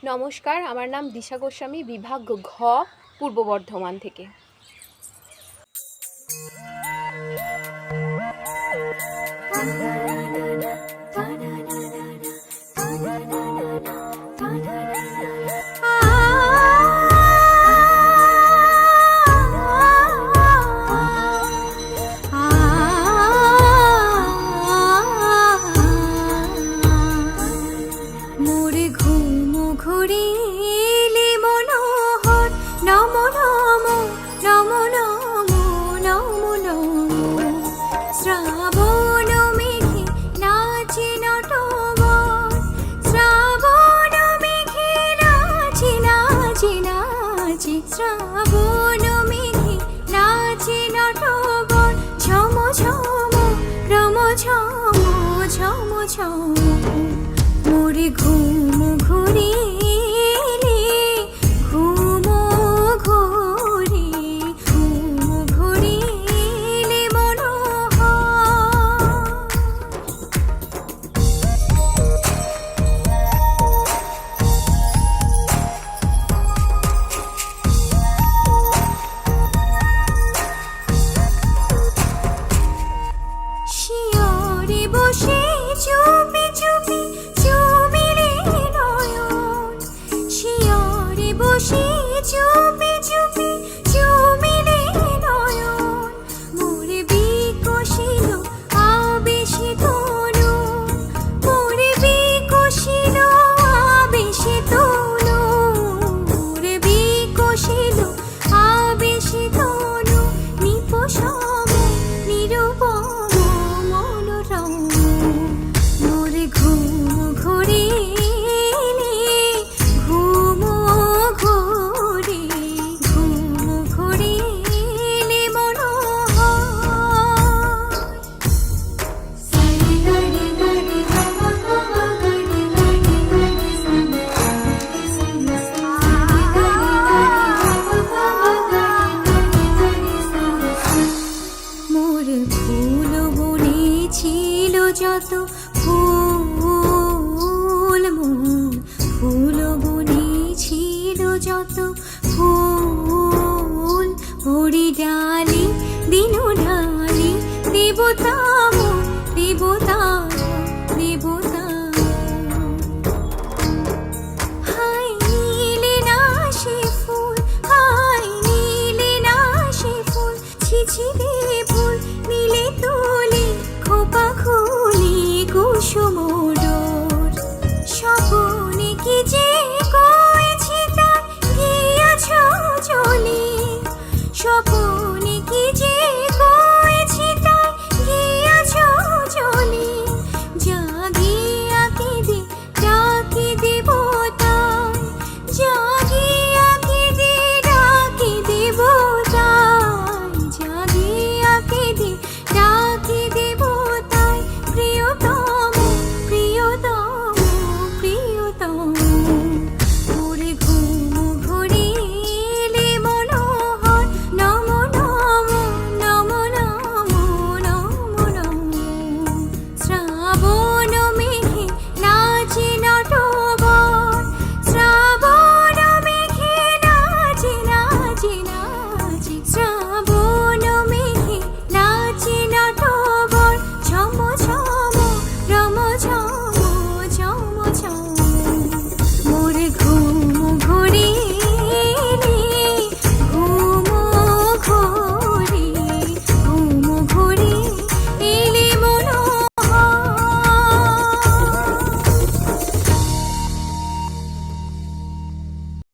নমস্কার, আমার নাম দিশা গোস্বামী, বিভাগ ঘ, পূর্ব বর্ধমান থেকে। ঘুরিলে মনোহর নম নম নম নম নম নম শ্রাবণ মেঘে নাচে নটবর, শ্রাবণ মেঘে নাচে নাচে নাচে, শ্রাবণ মেঘে নাচে নটবর, ঝম ঝম রম ঝম ঝম ঝম মোরে ঘুম ঘুরিলে ঘুম ঘুরি ঘুম ঘুরিলে মনোহর। শিয়রে বসে চুপি চুপি শিয়রে বসে